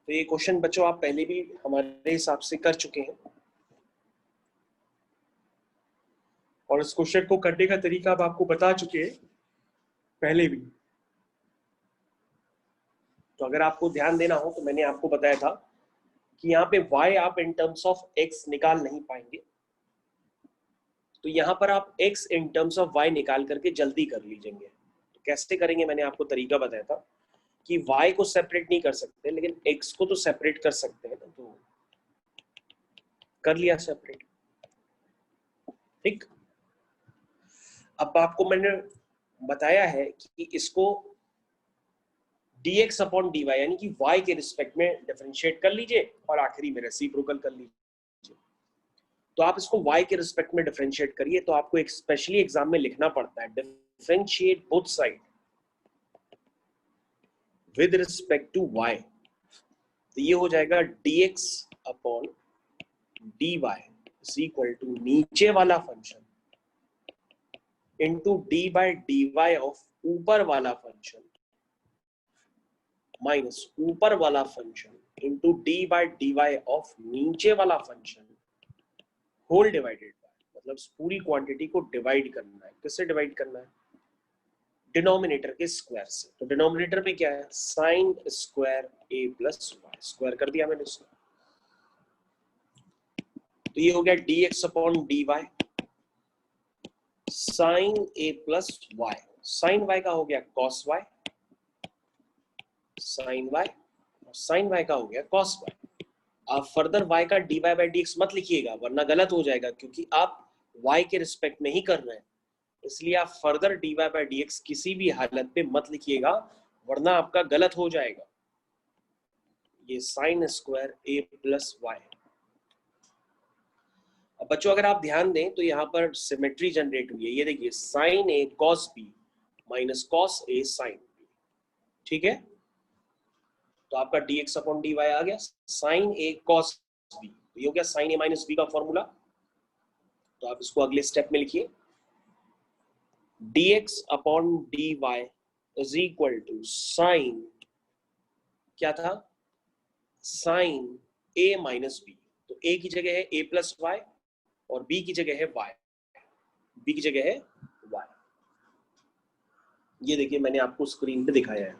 तो ये क्वेश्चन बच्चों आप पहले भी हमारे हिसाब से कर चुके हैं और इस क्वेश्चन को करने का तरीका अब आपको बता चुके हैं पहले भी। तो अगर आपको ध्यान देना हो तो मैंने आपको बताया था कि यहाँ पे y आप इन टर्म्स ऑफ x निकाल नहीं पाएंगे, तो यहाँ पर आप x in terms of y निकाल करके जल्दी कर लीजिएंगे। तो कैसे करेंगे मैंने आपको तरीका बताया था कि y को सेपरेट नहीं कर सकते लेकिन x को तो सेपरेट कर सकते हैं ना, तो कर लिया सेपरेट। ठीक, अब आपको मैंने बताया है कि इसको dx अपॉन dy यानी कि y के रिस्पेक्ट में डिफरेंशिएट कर लीजिए और आखिरी में रेसिप्रोकल कर लीजिए। तो आप इसको y के रिस्पेक्ट में डिफरेंशिएट करिए, तो आपको एक स्पेशली एग्जाम में लिखना पड़ता है differentiate both side with respect to y। तो ये हो जाएगा dx upon dy is equal to नीचे वाला function into D by D Y of ऊपर वाला फंक्शन माइनस ऊपर वाला function into D by D Y of नीचे वाला फंक्शन होल डिवाइडेड बाय, मतलब पूरी क्वांटिटी को डिवाइड करना है। किससे डिवाइड करना है? डिनोमिनेटर के स्क्वायर से। तो डिनोमिनेटर में क्या है? Sine square A plus Y, square कर दिया मैंने इसको। तो ये हो गया dx अपॉन dy साइन ए प्लस वाई, साइन वाई का हो गया कॉस वाई, साइन वाई और साइन वाई का हो गया कॉस वाई। आप फर्दर y का dy बाई dx मत लिखिएगा वरना गलत हो जाएगा, क्योंकि आप y के रिस्पेक्ट में ही कर रहे हैं, इसलिए आप फर्दर dy बाई dx किसी भी हालत पे मत लिखिएगा वरना आपका गलत हो जाएगा। ये sine square a plus Y. अब बच्चों अगर आप ध्यान दें तो यहाँ पर सिमेट्री जनरेट हुई है। ये देखिए sine a cos b minus cos a sine b। ठीक है, तो आपका dx अपॉन dy आ गया साइन a cos b। तो ये हो गया साइन a माइनस b का फॉर्मूला। तो आप इसको अगले स्टेप में लिखिए dx upon dy is equal to sine, क्या था? Sine a minus b। तो a की जगह है a प्लस वाई और b की जगह है y, b की जगह है y। ये देखिए मैंने आपको स्क्रीन पे दिखाया है।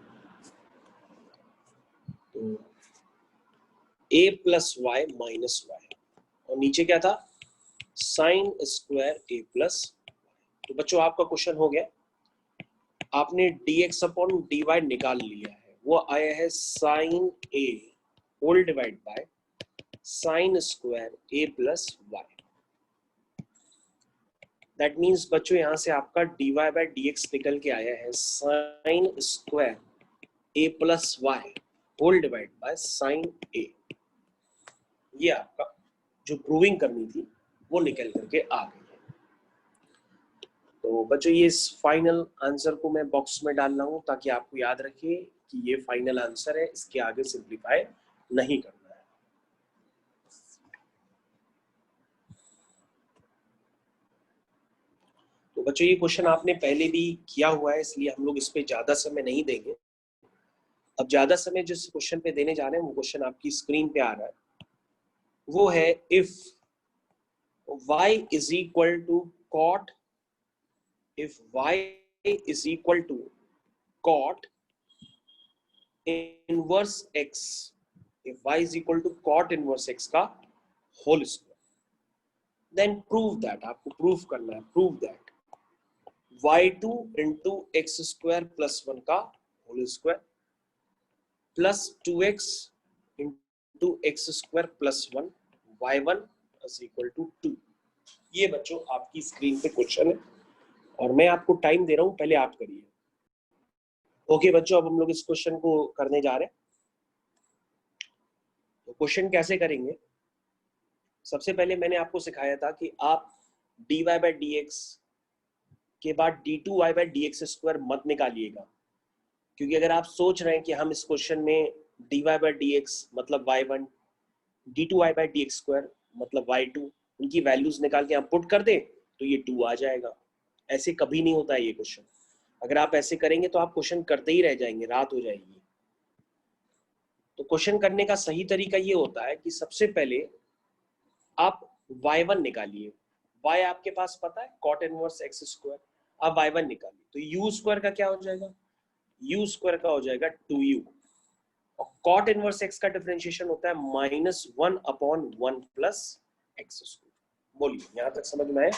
तो a plus Y minus Y और नीचे क्या था? Sine square a plus. तो बच्चों आपका क्वेश्चन हो गया, आपने dx अपॉन dy निकाल लिया है, वो आया है sine a whole divide by sine square a plus Y. That means बच्चों यहाँ से आपका dy बाय dx निकल के आया है sine square a plus Y whole divide by sine a। ये आपका जो प्रूविंग करनी थी वो निकल करके आ गई है। तो बच्चों ये इस फाइनल आंसर को मैं बॉक्स में डाल रहा हूं ताकि आपको याद रखिए कि ये फाइनल आंसर है, इसके आगे सिंप्लीफाई नहीं करना है। तो बच्चों ये क्वेश्चन आपने पहले भी किया हुआ है, इसलिए हम लोग इस पे ज्यादा समय नहीं देंगे। अब ज्यादा समय जिस क्वेश्चन पे देने जा रहे हैं वो क्वेश्चन आपकी स्क्रीन पे आ रहा है, वो है if y is equal to cot, if y is equal to cot inverse x, if y is equal to cot inverse x का whole square, then prove that, आपको प्रूफ करना है, prove that y2 into x square plus 1 का whole square plus 2x into x square plus 1 y1 is equal to 2। ये बच्चों आपकी screen पे question है और मैं आपको टाइम दे रहा हूं, पहले आप करिए। ओके बच्चों, अब हम लोग इस क्वेश्चन को करने जा रहे हैं। तो क्वेश्चन कैसे करेंगे? सबसे पहले मैंने आपको सिखाया था कि आप dy बाई dx के बाद d2y बाई dx स्क्वायर मत निकालिएगा, क्योंकि अगर आप सोच रहे हैं कि हम इस क्वेश्चन में dy बाई dx मतलब y1, d2y by dx square मतलब y2, उनकी वैल्यूज निकाल के आप पुट कर दें तो ये 2 आ जाएगा। ऐसे कभी नहीं होता है ये क्वेश्चन। अगर आप ऐसे करेंगे तो आप क्वेश्चन करते ही रह जाएंगे, रात हो जाएगी। तो क्वेश्चन करने का सही तरीका ये होता है कि सबसे पहले आप y1 निकालिए। y आपके पास पता है cot इनवर्स x स्क्वायर, आप y1 निकालिए। तो u स्क्वायर का क्या हो जाएगा? u स्क्वायर का हो जाएगा 2u और कॉट इनवर्स एक्स का डिफरेंशिएशन होता है -1/1 प्लस एक्स स्क्वायर। बोलिए यहां तक समझ में आया?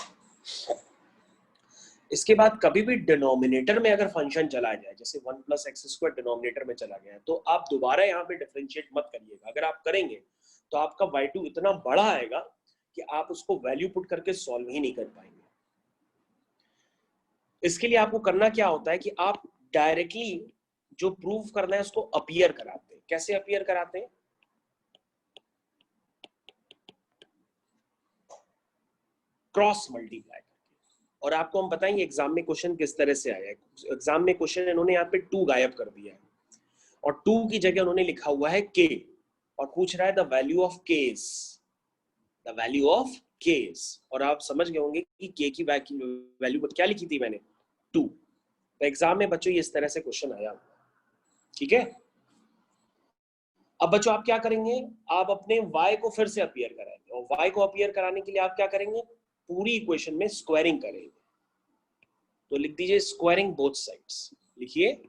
इसके बाद कभी भी डिनोमिनेटर में अगर फंक्शन चला जाए, जैसे 1 प्लस एक्स स्क्वायर डिनोमिनेटर में चला गया, तो आप दोबारा यहाँ पे डिफरेंशिएट मत करिएगा। अगर आप करेंगे तो आपका y2 इतना बड़ा आएगा कि आप उसको वैल्यू पुट करके सॉल्व ही नहीं कर पाएंगे। इसके लिए आपको करना क्या होता है कि आप डायरेक्टली जो प्रूफ करना है उसको अपीयर कराते हैं। कैसे अपीयर कराते हैं? Cross multiply. और आपको हम बताएंगे एग्जाम में क्वेश्चन किस तरह से आया है। एग्जाम में क्वेश्चन इन्होंने यहाँ पे 2 गायब कर दिया है और 2 की जगह उन्होंने लिखा हुआ है k और पूछ रहा है the value of case, the value of case. और आप समझ गए होंगे कि k की वैल्यू क्या लिखी थी मैंने, 2। तो एग्जाम में बच्चों ये इस तरह से क्वेश्चन आया, ठीक है। अब बच्चों आप क्या करेंगे, आप अपने y को फिर से अपीयर कराएंगे और y को अपीयर कराने के लिए आप क्या करेंगे, पूरी इक्वेशन में स्क्वायरिंग करेंगे। तो लिख दीजिए स्क्वायरिंग बोथ साइड्स, लिखिए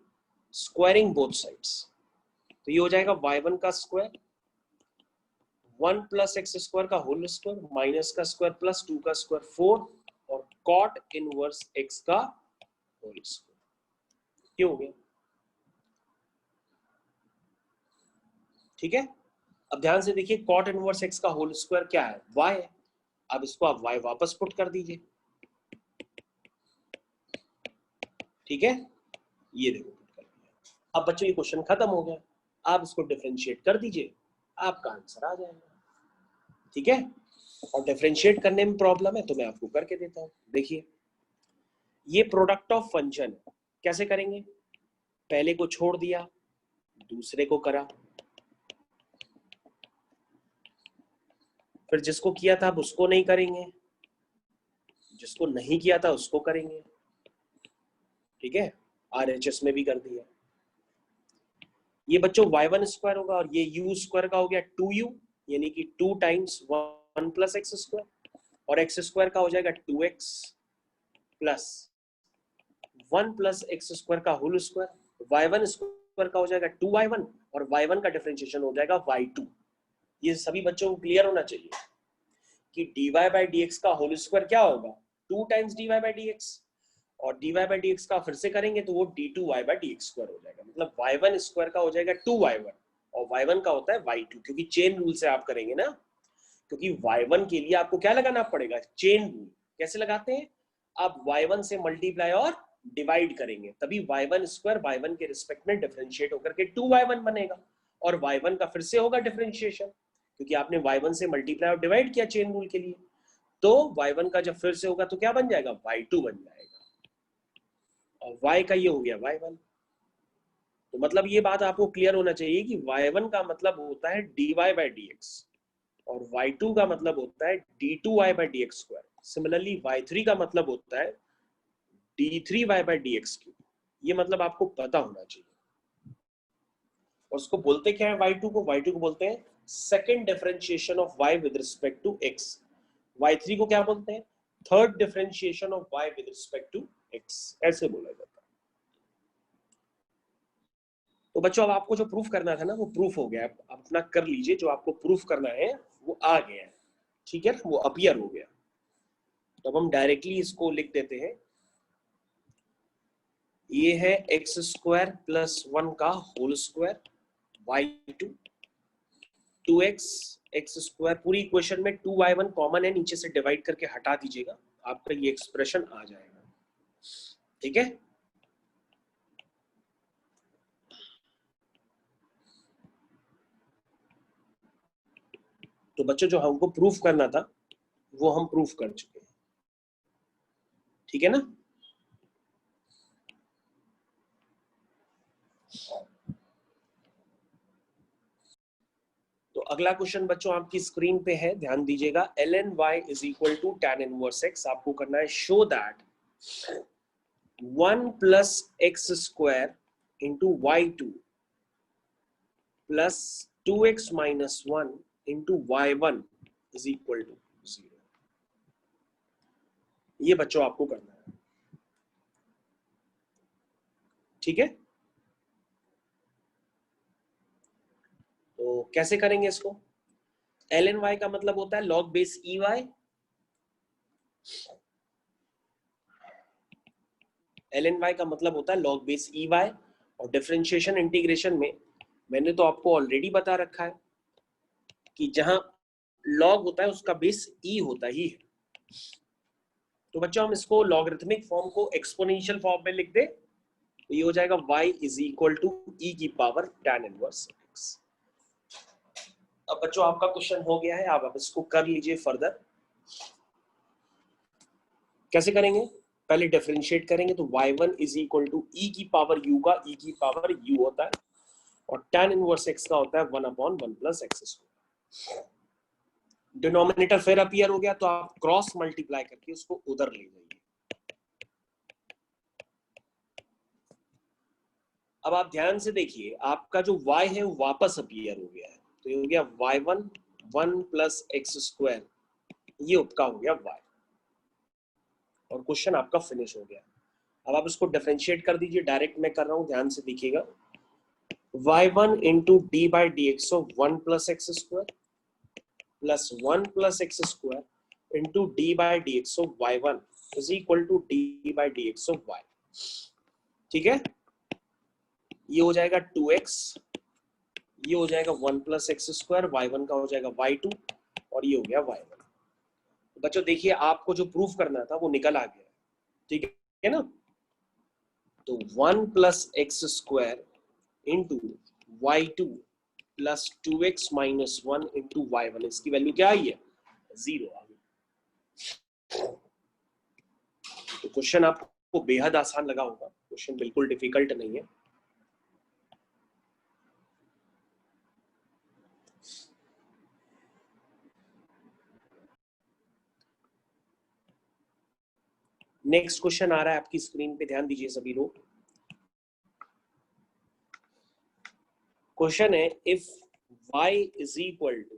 स्क्वायरिंग बोथ साइड्स। तो ये हो जाएगा y1 का स्क्वायर 1 प्लस एक्स स्क्वायर का होल स्क्वायर माइनस का स्क्वायर प्लस 2 का स्क्वायर 4 और कॉट इनवर्स x का होल स्क्वायर। ये हो गया, ठीक है। अब ध्यान से देखिए कॉट इनवर्स x का होल स्क्वायर क्या है, y है। अब इसको आप y वापस पुट कर दीजिए, ठीक है। ये देखो पुट कर दिया। अब बच्चों ये क्वेश्चन खत्म हो गया, आप इसको डिफरेंशिएट कर दीजिए, आपका आंसर आ जाएगा, ठीक है। और डिफरेंशिएट करने में प्रॉब्लम है तो मैं आपको करके देता हूं। देखिए ये प्रोडक्ट ऑफ फंक्शन है, कैसे करेंगे, पहले को छोड़ दिया दूसरे को करा, फिर जिसको किया था अब उसको नहीं करेंगे, जिसको नहीं किया था उसको करेंगे, ठीक है। RHS में भी कर दिया। ये बच्चों y1 स्क्वायर होगा और ये u स्क्वायर का हो गया 2u, यानी कि 2 टाइम्स 1 प्लस एक्स स्क्वायर, और x स्क्वायर का हो जाएगा 2x plus 1 plus x square का होल स्क्वायर, y1 स्क्वायर का हो जाएगा 2y1 और y1 का डिफरेंशिएशन हो जाएगा y2। ये सभी बच्चों को क्लियर होना चाहिए कि dy बाई dx का होल स्क्वायर क्या होगा, 2 टाइम्स dy बाई dx, और dy बाई dx का फिर से करेंगे तो वो d2y बाई dx स्क्वायर हो जाएगा। मतलब y1 स्क्वायर का हो जाएगा 2y1 और y1 का होता है y2, क्योंकि चेन रूल से आप करेंगे ना, क्योंकि y1 के लिए आपको क्या लगाना पड़ेगा, चेन रूल। कैसे लगाते हैं, आप y1 से मल्टीप्लाई और डिवाइड करेंगे, तभी y1 स्क्वायर y1 के रिस्पेक्ट में डिफरेंशिएट होकर के 2y1 बनेगा और y1 का फिर से होगा डिफरेंशिएशन, क्योंकि आपने y1 से मल्टीप्लाई और डिवाइड किया चेन रूल के लिए। तो y1 का जब फिर से होगा तो क्या बन जाएगा, y2 बन जाएगा, और y का ये हो गया y1। तो मतलब ये बात आपको क्लियर होना चाहिए कि y1 का मतलब होता है dy बाई dx और y2 का मतलब होता है d2y by dx square. Similarly y3 का मतलब होता है d3y बाई dx क्यूब। ये मतलब आपको पता होना चाहिए। और उसको बोलते क्या है, y2 को बोलते हैं second differentiation of y with respect to x। y3 को क्या बोलते हैं, third differentiation of y with respect to x, ऐसे बोला जाता है। तो बच्चों अब आपको जो प्रूफ करना था ना वो प्रूफ हो गया, आप अपना कर लीजिए, जो आपको प्रूफ करना है वो आ गया है, ठीक है, वो अपीयर हो गया। तो अब हम डायरेक्टली इसको लिख देते हैं, ये है एक्स स्क्वायर प्लस 1 का whole square y2 2x X square, पूरी इक्वेशन में 2y1 कॉमन है, नीचे से डिवाइड करके हटा दीजिएगा, आपका ये एक्सप्रेशन आ जाएगा, ठीक है। तो बच्चों जो हमको प्रूफ करना था वो हम प्रूफ कर चुके हैं, ठीक है ना। तो अगला क्वेश्चन बच्चों आपकी स्क्रीन पे है, ध्यान दीजिएगा। ln y is equal to tan inverse x। आपको करना है show that 1 plus x square into y2 plus 2x minus 1 into y1 is equal to 0। ये बच्चों आपको करना है, ठीक है। तो कैसे करेंगे इसको? ln y का मतलब होता है log base E Y, ln y का मतलब होता है log बेस ई वाई, और डिफरेंशिएशन इंटीग्रेशन में मैंने तो आपको ऑलरेडी बता रखा है कि जहां log होता है उसका बेस e होता ही है। तो बच्चों हम इसको लॉगरिथमिक फॉर्म को एक्सपोनेंशियल फॉर्म में लिख दे, तो ये हो जाएगा y is equal to e की पावर tan इनवर्स x। अब बच्चों आपका क्वेश्चन हो गया है, आप इसको कर लीजिए फर्दर। कैसे करेंगे? पहले डिफरेंशिएट करेंगे, तो y1 is equal to e की पावर u का e की पावर u होता है, और tan इनवर्स x का होता है 1/1 प्लस x²। डिनोमिनेटर फिर अपीयर हो गया, तो आप क्रॉस मल्टीप्लाई करके उसको उधर ले जाइए। अब आप ध्यान से देखिए, आपका जो y है वो वापस अपीयर हो गया है, तो ये हो गया y1 1 प्लस x², ये आपका हो गया y, और क्वेश्चन आपका फिनिश हो गया। अब आप इसको डिफरेंशिएट कर दीजिए, डायरेक्ट मैं कर रहा हूं, ध्यान से देखिएगा। y1 into D by D x of 1 plus x² plus 1 plus x² into D by D x of y1 is equal to D by D x of y। ठीक है, ये हो जाएगा 2x, ये हो जाएगा 1 प्लस x², y1 का हो जाएगा y2, और ये हो गया y1। तो बच्चों देखिए, आपको जो प्रूफ करना था वो निकल आ गया, ठीक है ना? तो 1 plus x² into y2 plus 2x minus 1 into y1, इसकी वैल्यू क्या आई है? 0 आ गई। तो क्वेश्चन आपको बेहद आसान लगा होगा, क्वेश्चन बिल्कुल डिफिकल्ट नहीं है। नेक्स्ट क्वेश्चन आ रहा है आपकी स्क्रीन पे, ध्यान दीजिए सभी लोग। क्वेश्चन है, if y is equal to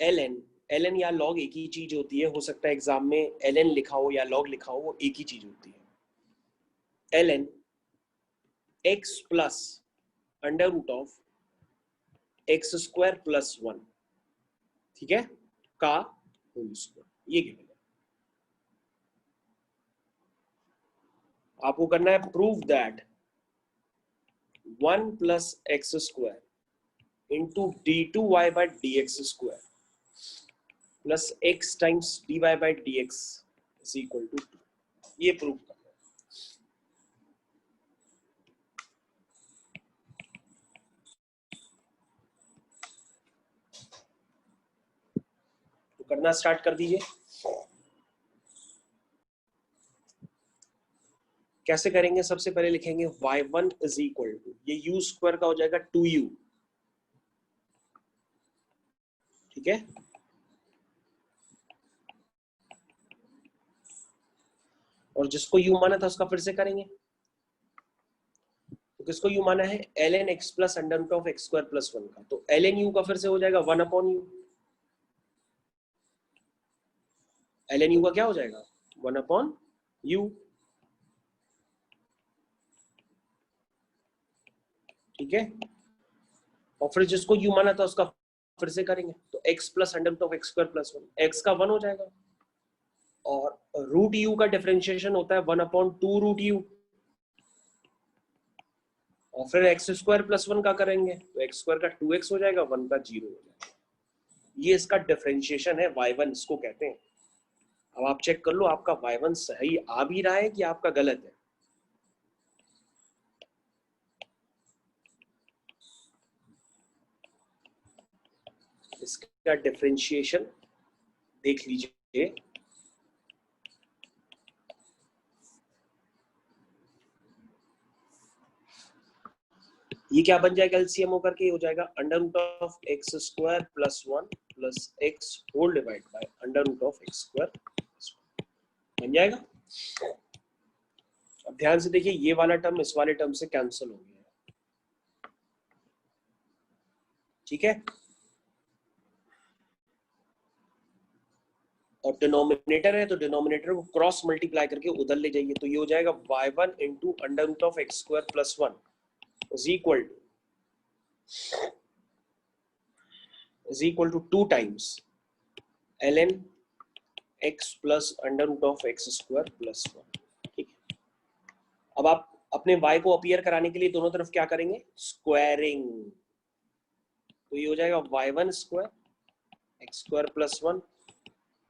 ln या log एक ही चीज होती है, हो सकता है एग्जाम में ln लिखा हो या log लिखा हो, वो एक ही चीज होती है। ln x plus under root of x² plus 1, ठीक है, का होल स्क्वायर, ये गिवन है। आपको करना है prove that 1 plus x² into d2y by dx² plus x times dy by dx is equal to 2, ये प्रूव करना है। तो करना स्टार्ट कर दीजिए। कैसे करेंगे? सबसे पहले लिखेंगे y1 इज इक्वल टू, ये u² का हो जाएगा 2u, ठीक है, और जिसको u माना था उसका फिर से करेंगे। तो किसको u माना है? ln x plus under root of x² plus 1 का, तो ln u का फिर से हो जाएगा 1/u। ln u का क्या हो जाएगा? 1/u, ठीक है, और फिर जिसको u माना था उसका फिर से करेंगे, तो x plus under root of x² plus 1, x का 1 हो जाएगा, और रूट u का डिफरेंशिएशन होता है 1/2 रूट u, और फिर x² प्लस 1 का करेंगे, तो x² का 2x हो जाएगा, 1 का 0 हो जाएगा। ये इसका डिफरेंशिएशन है, y1 इसको कहते हैं। अब आप चेक कर लो आपका y1 सही आ भी रहा है कि आपका गलत है। इसका डिफरेंशिएशन देख लीजिए, ये क्या बन जाएगा? एलसीएम होकर के हो जाएगा under root of x² plus 1 plus x whole divide by under root of x² बन जाएगा। अब ध्यान से देखिए, ये वाला टर्म इस वाले टर्म से कैंसिल हो गया है, ठीक है, और डिनोमिनेटर है तो डिनोमिनेटर को क्रॉस मल्टीप्लाई करके उधर ले जाइए, तो ये हो जाएगा y1 into under root of x² plus 1 is equal to is equal to 2 times ln x plus under root of X square plus 1। ठीक है, अब आप अपने y को अपीयर कराने के लिए दोनों तरफ क्या करेंगे, स्क्वायरिंग। तो ये हो जाएगा y1 square x square plus 1,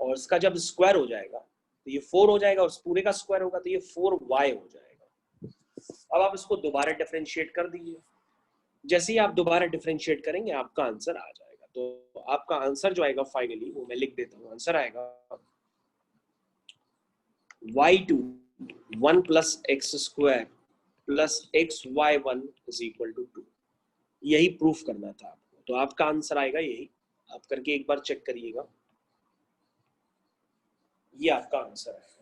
और इसका जब स्क्वायर हो जाएगा तो ये 4 हो जाएगा, और इस पूरे का स्क्वायर होगा तो ये 4y हो जाएगा। अब आप इसको दोबारा डिफरेंशिएट कर दीजिए। जैसे ही आप दोबारा डिफरेंशिएट करेंगे आपका आंसर आ जाएगा। तो आपका आंसर जो आएगा फाइनली, वो मैं लिख देता हूँ, आंसर आएगा y2 1 plus x square plus X y1 is equal to 2। यही प्रूफ करना था आपको, तो आपका आंसर आएगा यही। आप करके एक बार चेक करिएगा, ये आपका आंसर है।